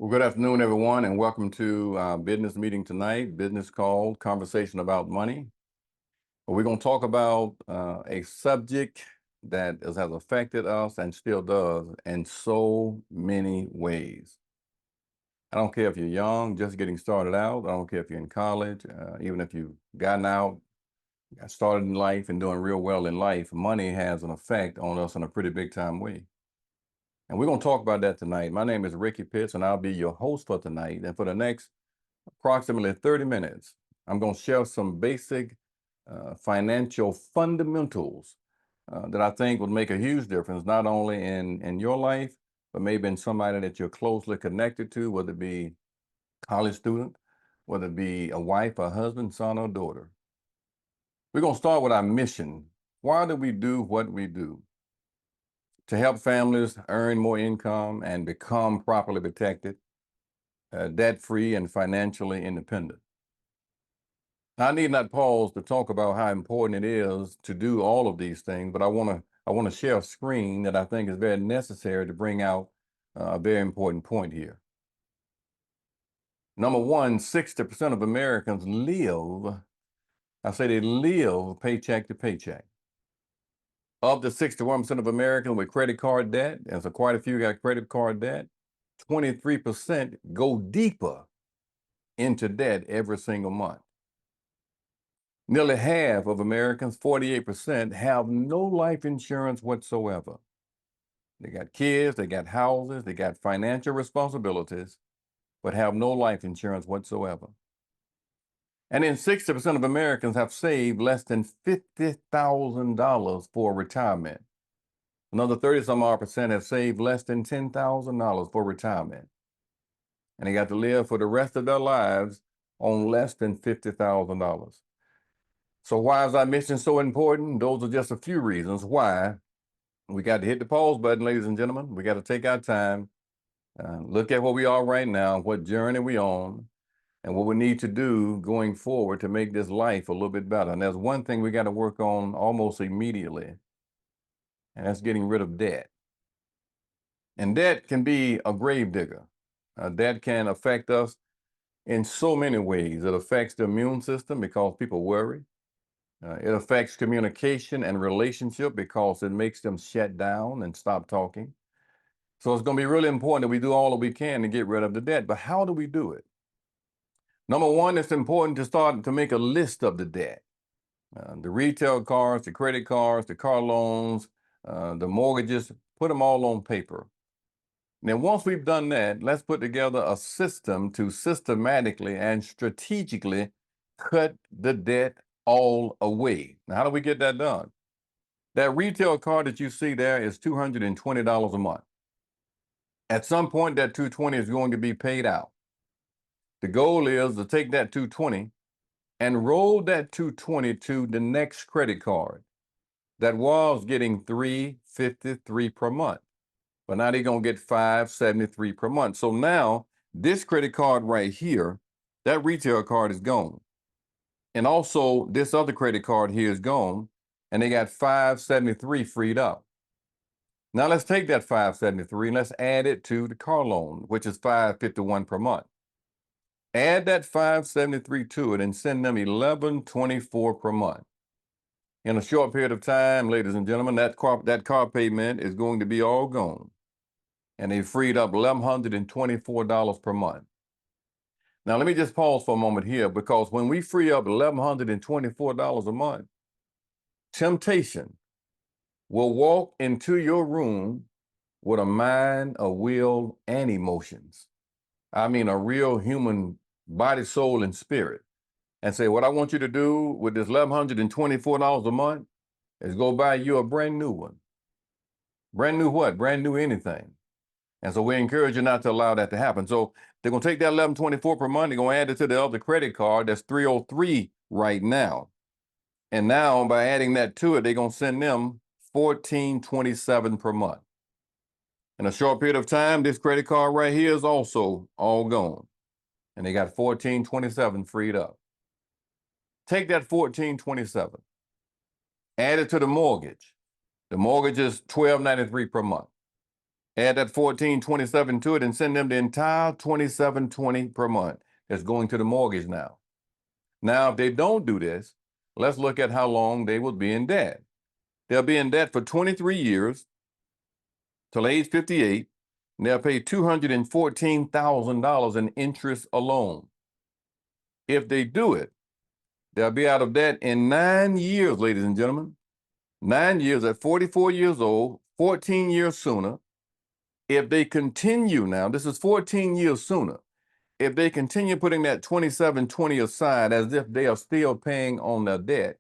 Well, good afternoon, everyone, and welcome to our business meeting tonight, business call, conversation about money. We're going to talk about a subject that has affected us and still does in so many ways. I don't care if you're young, just getting started out. I don't care if you're in college, even if you've gotten out, got started in life and doing real well in life, money has an effect on us in a pretty big time way. And we're going to talk about that tonight. My name is Ricky Pitts, and I'll be your host for tonight. And for the next approximately 30 minutes, I'm going to share some basic financial fundamentals that I think would make a huge difference, not only in your life, but maybe in somebody that you're closely connected to, whether it be college student, whether it be a wife, a husband, son, or daughter. We're going to start with our mission. Why do we do what we do? To help families earn more income and become properly protected, debt-free, and financially independent. I need not pause to talk about how important it is to do all of these things, but I want to share a screen that I think is very necessary to bring out a very important point here. Number one, 60% of Americans live, I say they live paycheck to paycheck. Of the 61% of Americans with credit card debt, and so quite a few got credit card debt, 23% go deeper into debt every single month. Nearly half of Americans, 48%, have no life insurance whatsoever. They got kids, they got houses, they got financial responsibilities, but have no life insurance whatsoever. And then 60% of Americans have saved less than $50,000 for retirement. Another 30-some odd percent have saved less than $10,000 for retirement. And they got to live for the rest of their lives on less than $50,000. So why is our mission so important? Those are just a few reasons why we got to hit the pause button, ladies and gentlemen. We got to take our time, look at where we are right now, what journey we on, and what we need to do going forward to make this life a little bit better. And there's one thing we got to work on almost immediately, and that's getting rid of debt. And debt can be a grave digger. Debt can affect us in so many ways. It affects the immune system because people worry. It affects communication and relationship because it makes them shut down and stop talking. So it's going to be really important that we do all that we can to get rid of the debt. But how do we do it? Number one, it's important to start to make a list of the debt. The retail cards, the credit cards, the car loans, the mortgages, put them all on paper. Now, once we've done that, let's put together a system to systematically and strategically cut the debt all away. Now, how do we get that done? That retail card that you see there is $220 a month. At some point, that $220 is going to be paid out. The goal is to take that $220 and roll that $220 to the next credit card that was getting $353 per month. But now they're going to get $573 per month. So now this credit card right here, that retail card is gone. And also this other credit card here is gone, and they got $573 freed up. Now let's take that $573 and let's add it to the car loan, which is $551 per month. Add that $573 to it and send them $1124 per month. In a short period of time, ladies and gentlemen, that car payment is going to be all gone. And they freed up $1,124 per month. Now, let me just pause for a moment here, because when we free up $1,124 a month, temptation will walk into your room with a mind, a will, and emotions. I mean, a real human body, soul, and spirit, and say, what I want you to do with this $1,124 a month is go buy you a brand new one. Brand new what? Brand new anything. And so we encourage you not to allow that to happen. So they're going to take that $1,124 per month, they're going to add it to the other credit card that's $303 right now. And now by adding that to it, they're going to send them $1,427 per month. In a short period of time, this credit card right here is also all gone. And they got $1,427 freed up. Take that $1,427, add it to the mortgage. The mortgage is $1,293 per month. Add that $14.27 to it and send them the entire $27.20 per month that's going to the mortgage now. Now, if they don't do this, let's look at how long they will be in debt. They'll be in debt for 23 years till age 58, and they'll pay $214,000 in interest alone. If they do it, they'll be out of debt in 9 years, ladies and gentlemen. 9 years at 44 years old, 14 years sooner. If they continue now, this is 14 years sooner. If they continue putting that $27.20 aside as if they are still paying on their debt,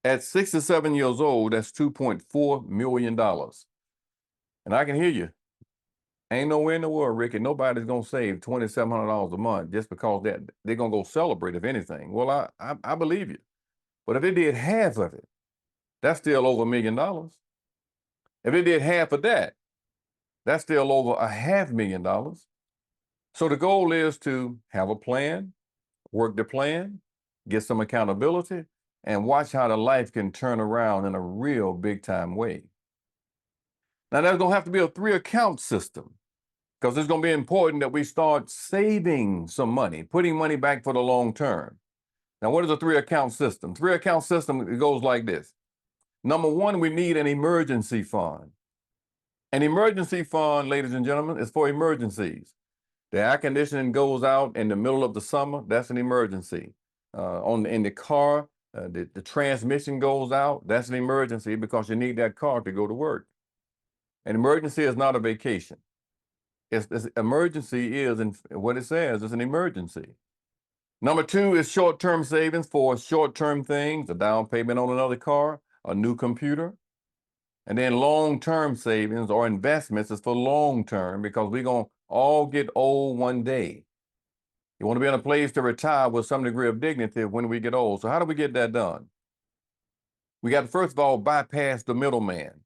at 67 years old, that's $2.4 million. And I can hear you. Ain't nowhere in the world, Ricky, nobody's going to save $2,700 a month just because they're going to go celebrate, if anything. Well, I believe you. But if they did half of it, that's still over $1 million. If they did half of that, that's still over $500,000. So the goal is to have a plan, work the plan, get some accountability, and watch how the life can turn around in a real big time way. Now, there's going to have to be a 3-account system because it's going to be important that we start saving some money, putting money back for the long term. Now, what is a 3-account system? 3-account system, it goes like this. Number one, we need an emergency fund. An emergency fund, ladies and gentlemen, is for emergencies. The air conditioning goes out in the middle of the summer, that's an emergency. In the car, the transmission goes out, that's an emergency because you need that car to go to work. An emergency is not a vacation. Emergency is, and what it says is an emergency. Number two is short-term savings for short-term things, a down payment on another car, a new computer. And then long-term savings or investments is for long-term because we're going to all get old one day. You want to be in a place to retire with some degree of dignity when we get old. So how do we get that done? We got to, first of all, bypass the middleman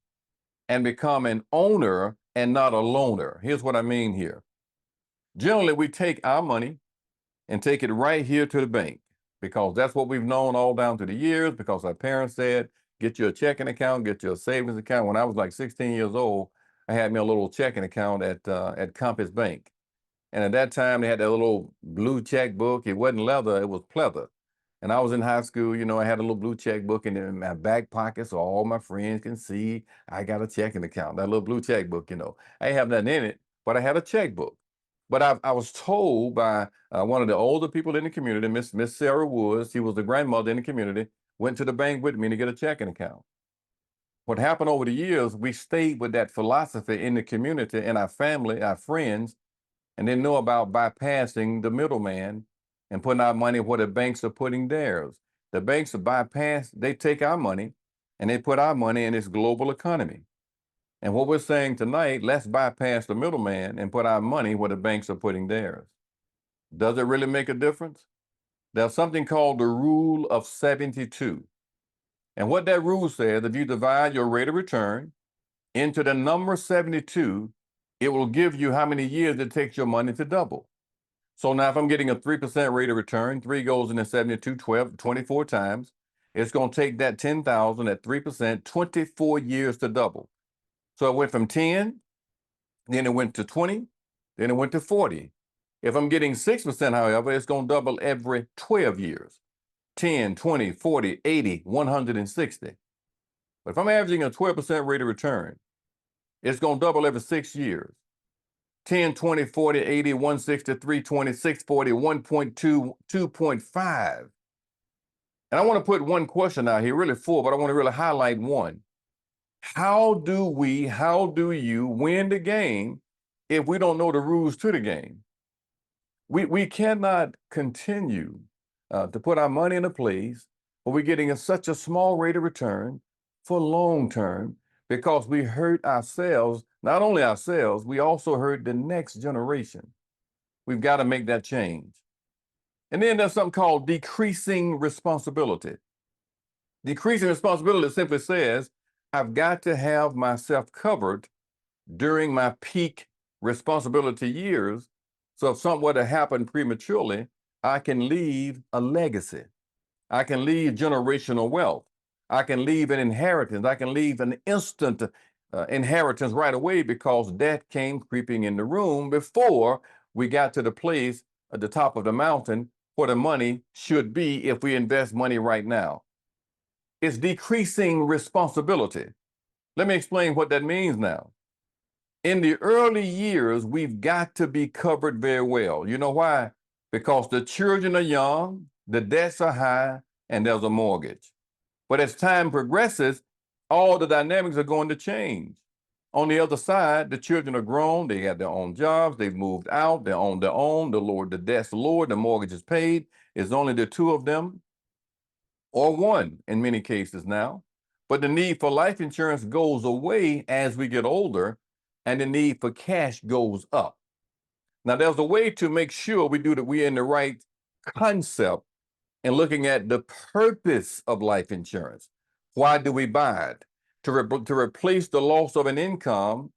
and become an owner and not a loaner. Here's what I mean here. Generally, we take our money and take it right here to the bank because that's what we've known all down through the years because our parents said, get you a checking account, get you a savings account. When I was like 16 years old, I had me a little checking account at Compass Bank. And at that time, they had that little blue checkbook. It wasn't leather, it was pleather. And I was in high school, you know, I had a little blue checkbook in my back pocket so all my friends can see I got a checking account, that little blue checkbook, you know. I didn't have nothing in it, but I had a checkbook. But I was told by one of the older people in the community, Miss Sarah Woods, she was the grandmother in the community, went to the bank with me to get a checking account. What happened over the years, we stayed with that philosophy in the community and our family, our friends, and they know about bypassing the middleman and putting our money where the banks are putting theirs. The banks are bypassed, they take our money and they put our money in this global economy. And what we're saying tonight, let's bypass the middleman and put our money where the banks are putting theirs. Does it really make a difference? There's something called the rule of 72. And what that rule says, if you divide your rate of return into the number 72, it will give you how many years it takes your money to double. So now if I'm getting a 3% rate of return, 3 goes into 72, 24 times, it's going to take that 10,000 at 3%, 24 years to double. So it went from 10, then it went to 20, then it went to 40. If I'm getting 6%, however, it's going to double every 12 years. 10, 20, 40, 80, 160. But if I'm averaging a 12% rate of return, it's going to double every 6 years. 10, 20, 40, 80, 160, 320, 640, 1.2, 2.5. And I want to put one question out here, really 4, but I want to really highlight one. How do you win the game if we don't know the rules to the game? We cannot continue to put our money in a place where we're getting such a small rate of return for long term because we hurt ourselves, not only ourselves, we also hurt the next generation. We've got to make that change. And then there's something called decreasing responsibility. Decreasing responsibility simply says, I've got to have myself covered during my peak responsibility years. So if something were to happen prematurely, I can leave a legacy. I can leave generational wealth. I can leave an inheritance. I can leave an instant inheritance right away because death came creeping in the room before we got to the place at the top of the mountain where the money should be if we invest money right now. It's decreasing responsibility. Let me explain what that means now. In the early years, we've got to be covered very well. You know why? Because the children are young, the debts are high, and there's a mortgage. But as time progresses, all the dynamics are going to change. On the other side, the children are grown, they have their own jobs, they've moved out, they're on their own, the debt's lowered, the mortgage is paid. It's only the two of them, or one in many cases now. But the need for life insurance goes away as we get older, and the need for cash goes up. Now, there's a way to make sure we're in the right concept and looking at the purpose of life insurance. Why do we buy it? To replace the loss of an income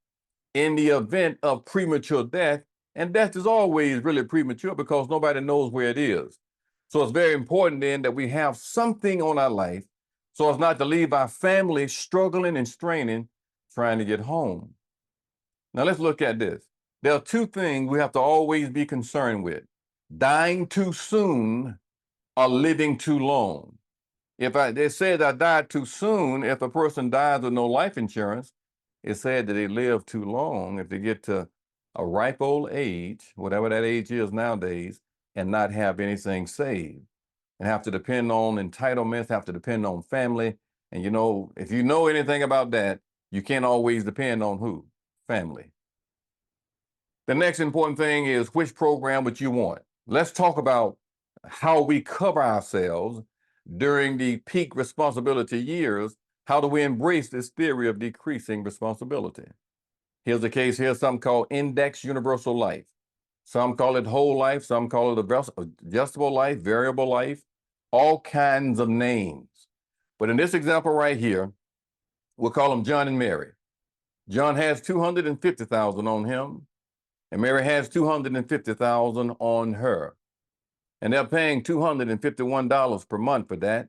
in the event of premature death. And death is always really premature because nobody knows where it is. So it's very important then that we have something on our life so as not to leave our family struggling and straining trying to get home. Now let's look at this. There are two things we have to always be concerned with: dying too soon or living too long. They said I died too soon, if a person dies with no life insurance, it's said that they live too long if they get to a ripe old age, whatever that age is nowadays, and not have anything saved, and have to depend on entitlements, have to depend on family. And if you know anything about that, you can't always depend on who? Family. The next important thing is which program would you want? Let's talk about how we cover ourselves during the peak responsibility years. How do we embrace this theory of decreasing responsibility? Here's the case. Here's something called Index Universal Life. Some call it whole life. Some call it adjustable life, variable life, all kinds of names. But in this example right here, we'll call them John and Mary. John has $250,000 on him, and Mary has $250,000 on her. And they're paying $251 per month for that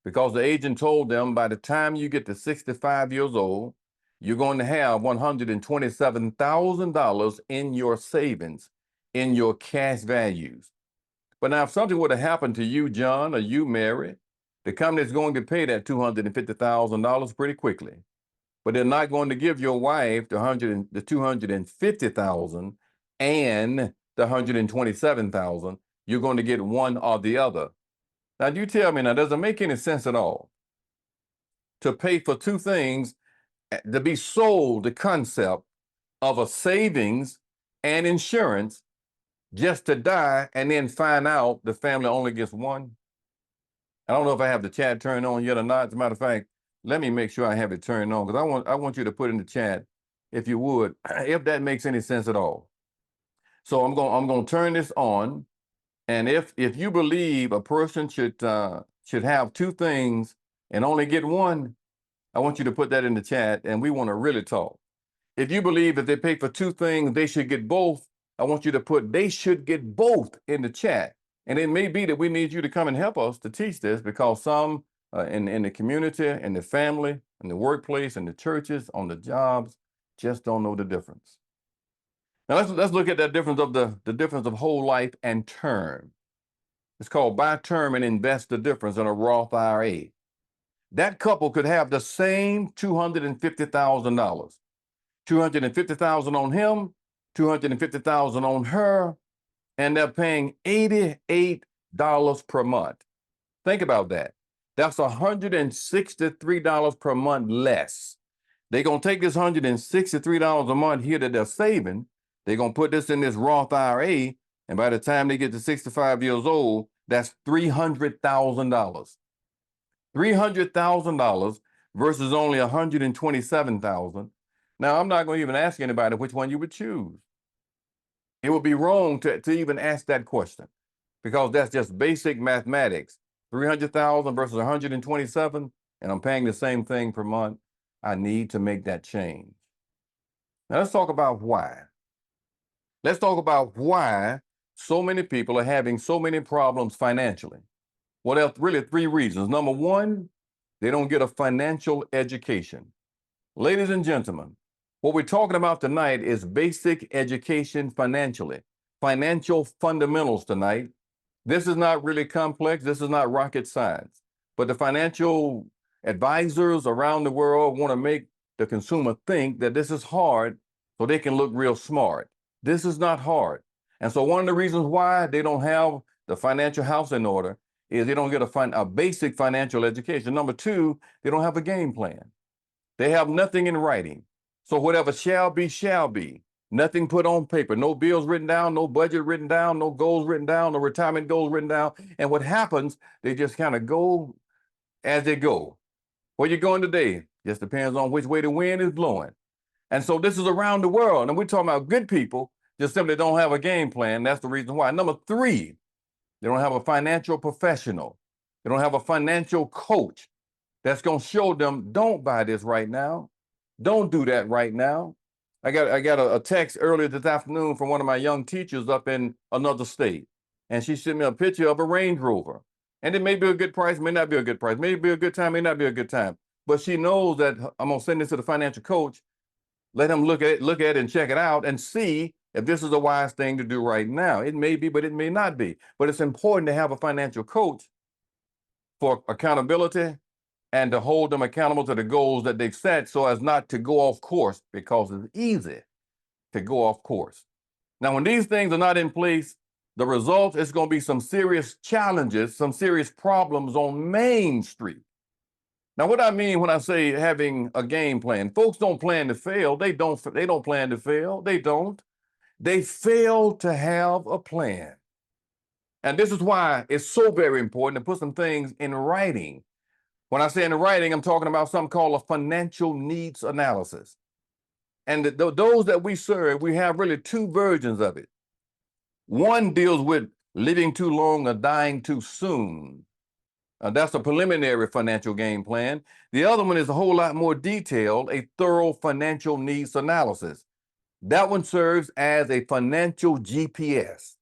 because the agent told them by the time you get to 65 years old, you're going to have $127,000 in your savings, in your cash values. But now if something would have happened to you, John, or you, Mary, the company is going to pay that $250,000 pretty quickly. But they're not going to give your wife the $250,000 and the $127,000. You're going to get one or the other. Now, you tell me, now, does it make any sense at all to pay for two things, to be sold the concept of a savings and insurance just to die and then find out the family only gets one? I don't know if I have the chat turned on yet or not. As a matter of fact, let me make sure I have it turned on, because I want you to put in the chat, if you would, if that makes any sense at all. So I'm going to turn this on, and if you believe a person should have two things and only get one, I want you to put that in the chat, and we want to really talk. If you believe if they pay for two things, they should get both, I want you to put they should get both in the chat. And it may be that we need you to come and help us to teach this, because some in the community, in the family, in the workplace, in the churches, on the jobs, just don't know the difference. Now let's look at that difference of the difference of whole life and term. It's called buy term and invest the difference in a Roth IRA. That couple could have the same $250,000. $250,000 on him, $250,000 on her, and they're paying $88 per month. Think about that. That's $163 per month less. They're going to take this $163 a month here that they're saving. They're going to put this in this Roth IRA, and by the time they get to 65 years old, that's $300,000. $300,000 versus only $127,000. Now, I'm not going to even ask anybody which one you would choose. It would be wrong to even ask that question, because that's just basic mathematics. 300,000 versus 127, and I'm paying the same thing per month. I need to make that change. Now let's talk about why. Let's talk about why so many people are having so many problems financially. Well, there are really three reasons. Number one, they don't get a financial education. Ladies and gentlemen, what we're talking about tonight is basic education financially, financial fundamentals tonight. This is not really complex. This is not rocket science. But the financial advisors around the world want to make the consumer think that this is hard so they can look real smart. This is not hard. And so one of the reasons why they don't have the financial house in order is they don't get a basic financial education. Number two, they don't have a game plan. They have nothing in writing. So whatever shall be, shall be. Nothing put on paper, no bills written down, no budget written down, no goals written down, no retirement goals written down. And what happens, they just kind of go as they go. Where you going today? Just depends on which way the wind is blowing. And so this is around the world. And we're talking about good people just simply don't have a game plan. That's the reason why. Number three, they don't have a financial professional. They don't have a financial coach that's going to show them, don't buy this right now. Don't do that right now. I got a text earlier this afternoon from one of my young teachers up in another state. And she sent me a picture of a Range Rover. And it may be a good price, may not be a good price. May be a good time, may not be a good time. But she knows that I'm going to send this to the financial coach. Let him look at it and check it out and see if this is a wise thing to do right now. It may be, but it may not be. But it's important to have a financial coach for accountability and to hold them accountable to the goals that they've set so as not to go off course, because it's easy to go off course. Now, when these things are not in place, the result is going to be some serious challenges, some serious problems on Main Street. Now, what I mean when I say having a game plan, folks don't plan to fail. They don't plan to fail. They don't. They fail to have a plan. And this is why it's so very important to put some things in writing. When I say in writing, I'm talking about something called a financial needs analysis. And those that we serve, we have really two versions of it. One deals with living too long or dying too soon. That's a preliminary financial game plan. The other one is a whole lot more detailed, a thorough financial needs analysis. That one serves as a financial GPS.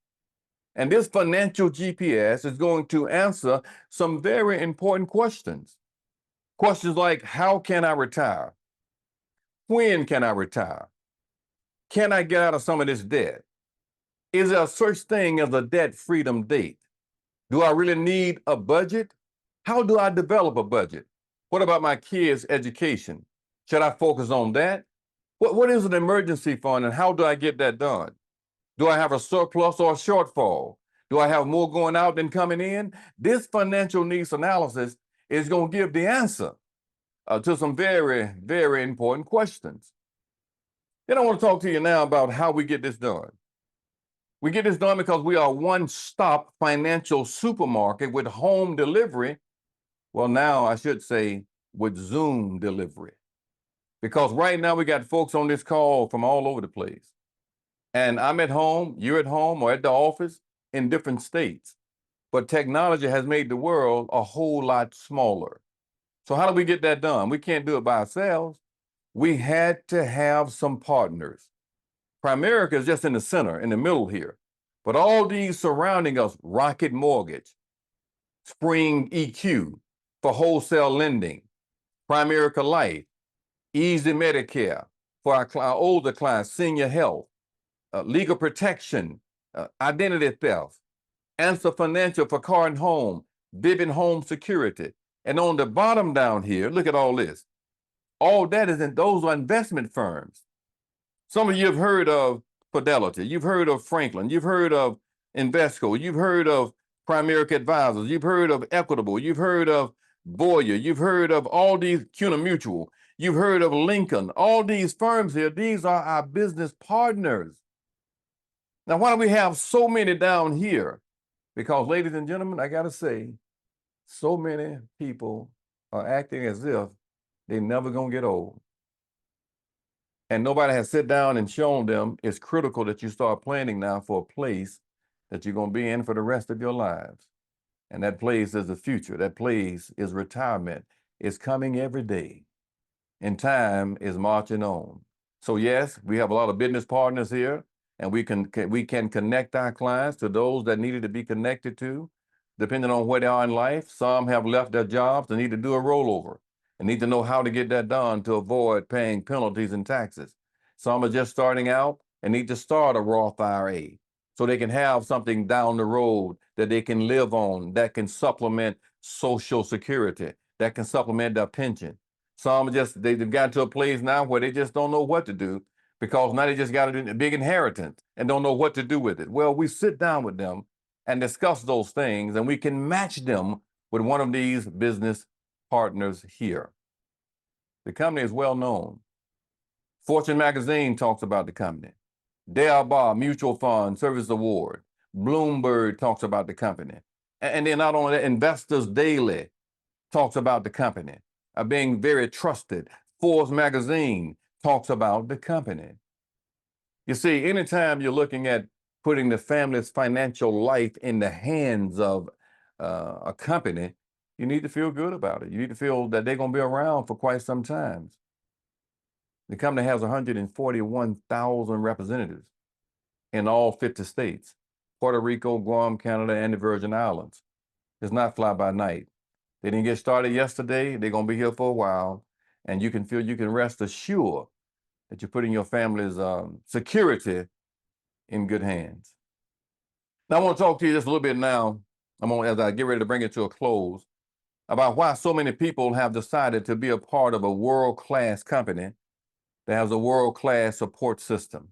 And this financial GPS is going to answer some very important questions. Questions like, how can I retire? When can I retire? Can I get out of some of this debt? Is there such thing as a debt freedom date? Do I really need a budget? How do I develop a budget? What about my kids' education? Should I focus on that? What is an emergency fund and how do I get that done? Do I have a surplus or a shortfall? Do I have more going out than coming in? This financial needs analysis is going to give the answer to some very, very important questions. Then I want to talk to you now about how we get this done. We get this done because we are a one-stop financial supermarket with home delivery. Well, now I should say with Zoom delivery. Because right now we got folks on this call from all over the place. And I'm at home, you're at home or at the office in different states. But technology has made the world a whole lot smaller. So how do we get that done? We can't do it by ourselves. We had to have some partners. Primerica is just in the center, in the middle here. But all these surrounding us, Rocket Mortgage, Spring EQ for wholesale lending, Primerica Life, Easy Medicare for our older clients, senior health, legal protection, identity theft, Answer Financial for car and home, Vivint Home Security. And on the bottom down here, look at all this. All that is those are investment firms. Some of you have heard of Fidelity, you've heard of Franklin, you've heard of Invesco, you've heard of Primerica Advisors, you've heard of Equitable, you've heard of Boyer, you've heard of all these, CUNA Mutual, you've heard of Lincoln, all these firms here, these are our business partners. Now, why do we have so many down here? Because, ladies and gentlemen, I gotta say, so many people are acting as if they're never gonna get old. And nobody has sit down and shown them it's critical that you start planning now for a place that you're gonna be in for the rest of your lives. And that place is the future. That place is retirement. It's coming every day. And time is marching on. So yes, we have a lot of business partners here, and we can connect our clients to those that needed to be connected to, depending on where they are in life. Some have left their jobs and need to do a rollover. and need to know how to get that done to avoid paying penalties and taxes. Some are just starting out and need to start a Roth IRA so they can have something down the road that they can live on, that can supplement Social Security, that can supplement their pension. Some they've gotten to a place now where they just don't know what to do because now they just got a big inheritance and don't know what to do with it. Well, we sit down with them and discuss those things, and we can match them with one of these business partners here. The company is well known. Fortune magazine talks about the company. Dale Mutual Fund Service Award. Bloomberg talks about the company. And then not only that, Investors Daily talks about the company, being very trusted. Forbes magazine talks about the company. You see, anytime you're looking at putting the family's financial life in the hands of a company, you need to feel good about it. You need to feel that they're going to be around for quite some time. The company has 141,000 representatives in all 50 states, Puerto Rico, Guam, Canada, and the Virgin Islands. It's not fly by night. They didn't get started yesterday. They're going to be here for a while. And you can rest assured that you're putting your family's security in good hands. Now, I want to talk to you just a little bit now, as I get ready to bring it to a close, about why so many people have decided to be a part of a world-class company that has a world-class support system.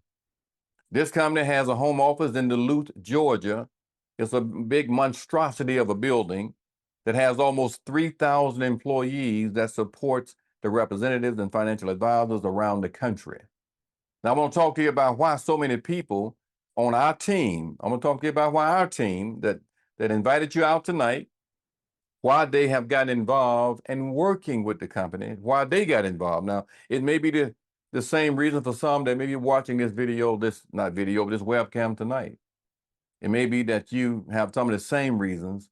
This company has a home office in Duluth, Georgia. It's a big monstrosity of a building that has almost 3,000 employees that supports the representatives and financial advisors around the country. Now, I want to talk to you about why so many people on our team, I'm going to talk to you about why our team that invited you out tonight, why they have gotten involved in working with the company, why they got involved. Now, it may be the same reason for some that may be watching this video, this webcam tonight. It may be that you have some of the same reasons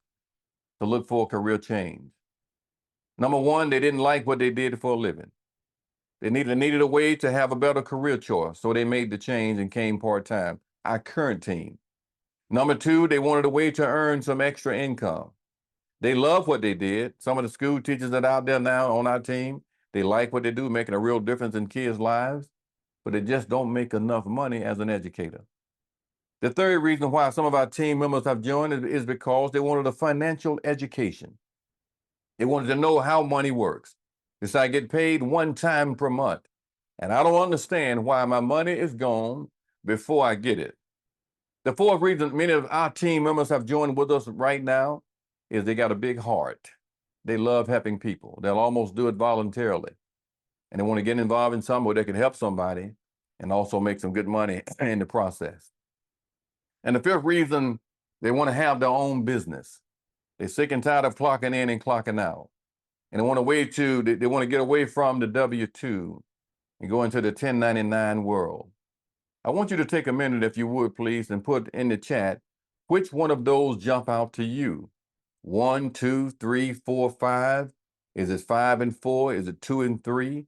to look for a career change. Number one, they didn't like what they did for a living. They needed a way to have a better career choice, so they made the change and came part-time. Our current team. Number two, they wanted a way to earn some extra income. They love what they did. Some of the school teachers that are out there now on our team, they like what they do, making a real difference in kids' lives, but they just don't make enough money as an educator. The third reason why some of our team members have joined is because they wanted a financial education. They wanted to know how money works. This I get paid one time per month, and I don't understand why my money is gone before I get it. The fourth reason many of our team members have joined with us right now is they got a big heart. They love helping people. They'll almost do it voluntarily. And they want to get involved in something where they can help somebody and also make some good money in the process. And the fifth reason, they want to have their own business. They're sick and tired of clocking in and clocking out. And they want to get away from the W-2 and go into the 1099 world. I want you to take a minute, if you would, please, and put in the chat, which one of those jump out to you? 1, 2, 3, 4, 5? Is it 5 and 4? Is it 2 and 3?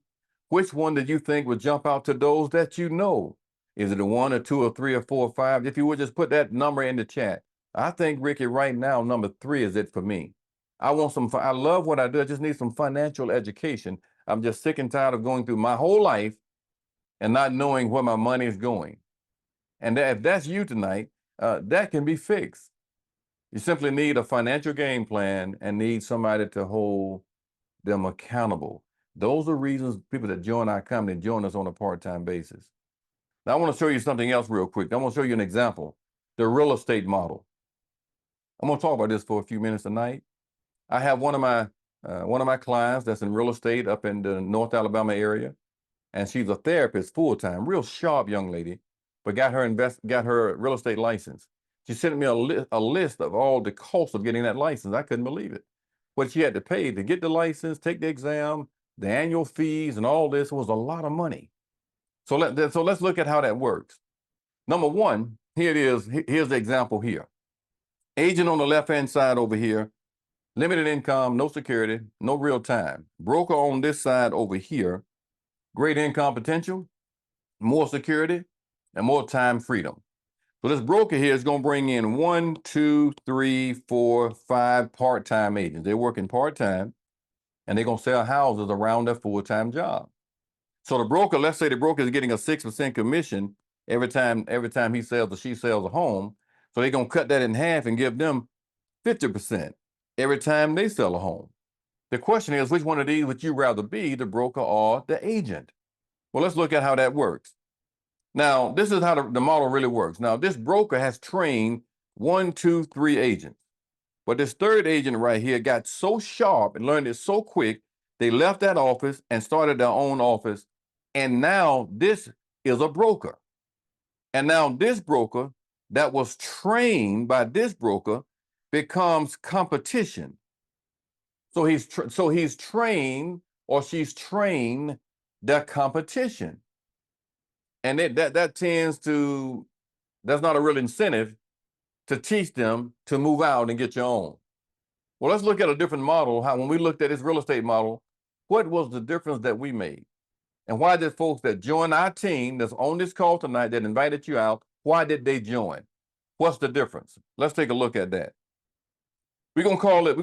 Which one did you think would jump out to those that you know? Is it a 1 or 2 or 3 or 4 or 5? If you would just put that number in the chat. I think, Ricky, right now, number 3 is it for me. I love what I do. I just need some financial education. I'm just sick and tired of going through my whole life and not knowing where my money is going. And if that's you tonight, that can be fixed. You simply need a financial game plan and need somebody to hold them accountable. Those are reasons people that join our company join us on a part-time basis. Now, I want to show you something else real quick. I want to show you an example, the real estate model. I'm going to talk about this for a few minutes tonight. I have one of my clients that's in real estate up in the North Alabama area, and she's a therapist full-time, real sharp young lady, but got her real estate license. She sent me a list of all the costs of getting that license. I couldn't believe it. What she had to pay to get the license, take the exam, the annual fees, and all this was a lot of money. So let's look at how that works. Number one, here it is. Here's the example here. Agent on the left-hand side over here, limited income, no security, no real time. Broker on this side over here, great income potential, more security, and more time freedom. So this broker here is going to bring in 1, 2, 3, 4, 5 part-time agents. They're working part-time. and they're going to sell houses around their full-time job. So the broker, let's say the broker is getting a 6% commission every time he sells or she sells a home. So they're going to cut that in half and give them 50% every time they sell a home. The question is, which one of these would you rather be, the broker or the agent? Well, let's look at how that works. Now, this is how the model really works. Now, this broker has trained 1, 2, 3 agents. But this third agent right here got so sharp and learned it so quick, they left that office and started their own office. And now this is a broker. And now this broker that was trained by this broker becomes competition. So he's trained, or she's trained the competition. And that tends to, that's not a real incentive to teach them to move out and get your own. Well, let's look at a different model. How, when we looked at this real estate model, what was the difference that we made? And why did folks that joined our team that's on this call tonight that invited you out, why did they join? What's the difference? Let's take a look at that. We're gonna call the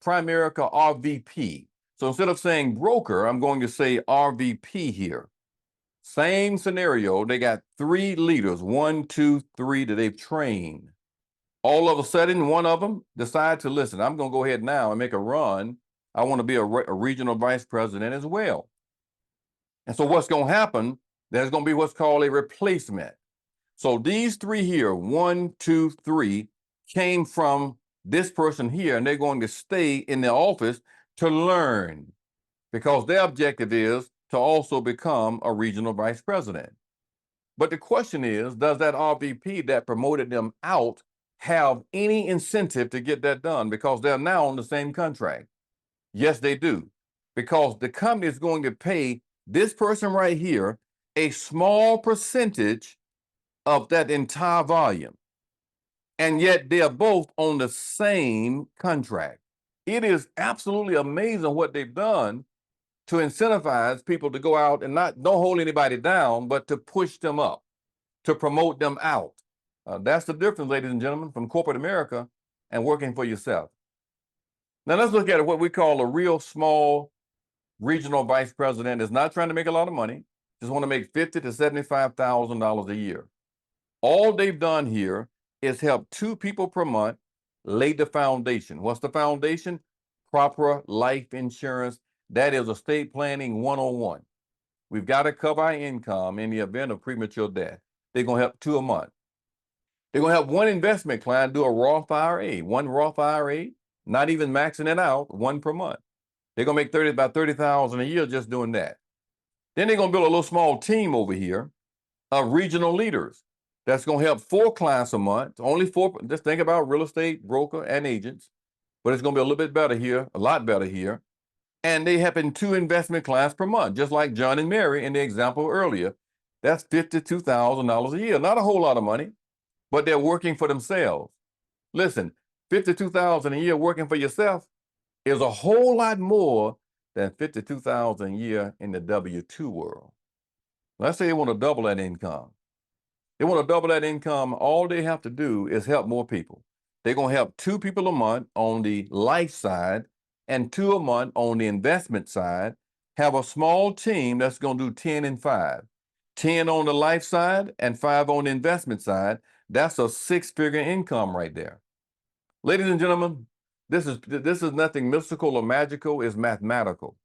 Primerica RVP. So instead of saying broker, I'm going to say RVP here. Same scenario. They got 3 leaders, 1, 2, 3 that they've trained. All of a sudden, one of them decide to listen. I'm going to go ahead now and make a run. I want to be a regional vice president as well. And so what's going to happen, there's going to be what's called a replacement. So these 3 here, 1, 2, 3, came from this person here, and they're going to stay in the office to learn, because their objective is to also become a regional vice president. But the question is, does that RVP that promoted them out have any incentive to get that done, because they're now on the same contract? Yes, they do, because the company is going to pay this person right here a small percentage of that entire volume. And yet they are both on the same contract. It is absolutely amazing what they've done to incentivize people to go out and don't hold anybody down, but to push them up, to promote them out. That's the difference, ladies and gentlemen, from corporate America and working for yourself. Now let's look at what we call a real small regional vice president. Is not trying to make a lot of money, just want to make $50,000 to $75,000 a year. All they've done here is help 2 people per month lay the foundation. What's the foundation? Proper life insurance. That is estate planning 101. We've got to cover our income in the event of premature death. They're going to help 2 a month. They're going to help 1 investment client do a Roth IRA, 1 Roth IRA, not even maxing it out, 1 per month. They're going to make about $30,000 a year just doing that. Then they're going to build a little small team over here of regional leaders that's going to help 4 clients a month, only 4. Just think about real estate, broker, and agents, but it's going to be a little bit better here, a lot better here. And they helping 2 investment clients per month, just like John and Mary in the example earlier. That's $52,000 a year. Not a whole lot of money, but they're working for themselves. Listen, $52,000 a year working for yourself is a whole lot more than $52,000 a year in the W-2 world. Let's say they want to double that income. They want to double that income. All they have to do is help more people. They're going to help 2 people a month on the life side and 2 a month on the investment side. Have a small team that's going to do 10 and 5. 10 on the life side and 5 on the investment side. That's a 6-figure income right there. Ladies and gentlemen, this is nothing mystical or magical. It's mathematical.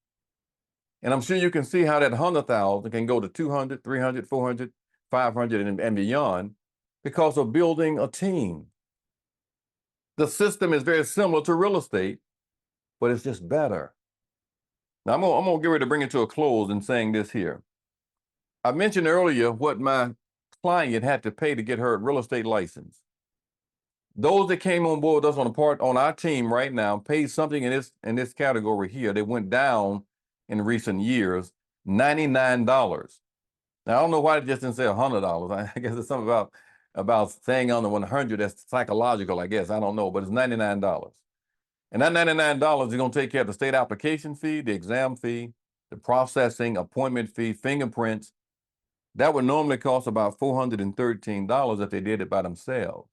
And I'm sure you can see how that 100,000 can go to 200, 300, 400, 500, and beyond, because of building a team. The system is very similar to real estate, but it's just better. Now, I'm going to get ready to bring it to a close in saying this here. I mentioned earlier what my client had to pay to get her real estate license. Those that came on board with us on our team right now paid something in this category here. They went down in recent years, $99. Now, I don't know why they just didn't say $100. I guess it's something about saying under 100 that's psychological, I guess. I don't know, but it's $99. And that $99 is going to take care of the state application fee, the exam fee, the processing, appointment fee, fingerprints. That would normally cost about $413 if they did it by themselves.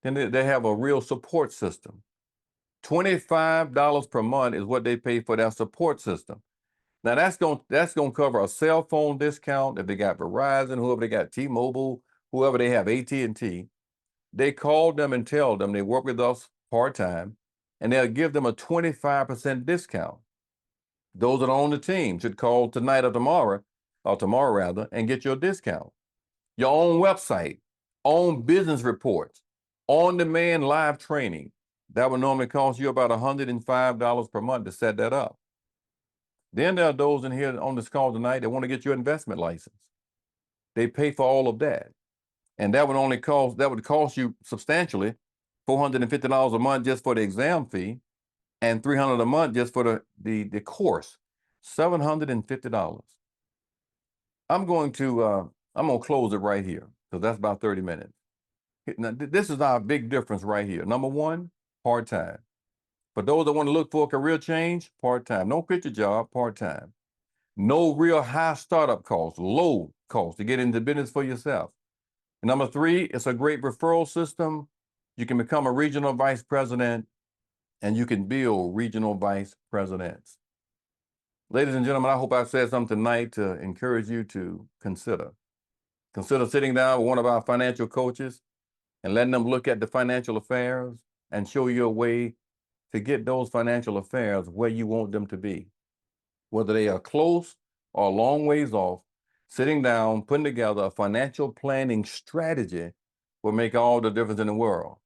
Then they have a real support system. $25 per month is what they pay for their support system. Now that's gonna cover a cell phone discount if they got Verizon, whoever they got, T-Mobile, whoever they have, AT&T. They call them and tell them they work with us part-time, and they'll give them a 25% discount. Those that are on the team should call tonight or tomorrow rather, and get your discount. Your own website, own business reports, on-demand live training. That would normally cost you about $105 per month to set that up. Then there are those in here on this call tonight that want to get your investment license. They pay for all of that. And that would cost you substantially $450 a month just for the exam fee and $300 a month just for the course. $750. I'm going to close it right here because that's about 30 minutes. Now, this is our big difference right here. Number one, part-time. For those that want to look for a career change, part-time. Don't quit your job, part-time. No real high startup costs, low cost to get into business for yourself. And number three, it's a great referral system. You can become a regional vice president and you can build regional vice presidents. Ladies and gentlemen, I hope I've said something tonight to encourage you to consider. Consider sitting down with one of our financial coaches and letting them look at the financial affairs and show you a way to get those financial affairs where you want them to be. Whether they are close or a long ways off, sitting down, putting together a financial planning strategy will make all the difference in the world.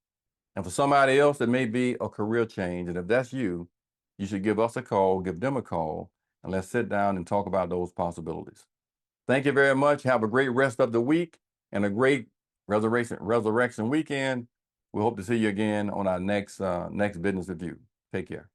And for somebody else, it may be a career change. And if that's you, you should give us a call, give them a call, and let's sit down and talk about those possibilities. Thank you very much. Have a great rest of the week and a great resurrection weekend. We hope to see you again on our next business review. Take care.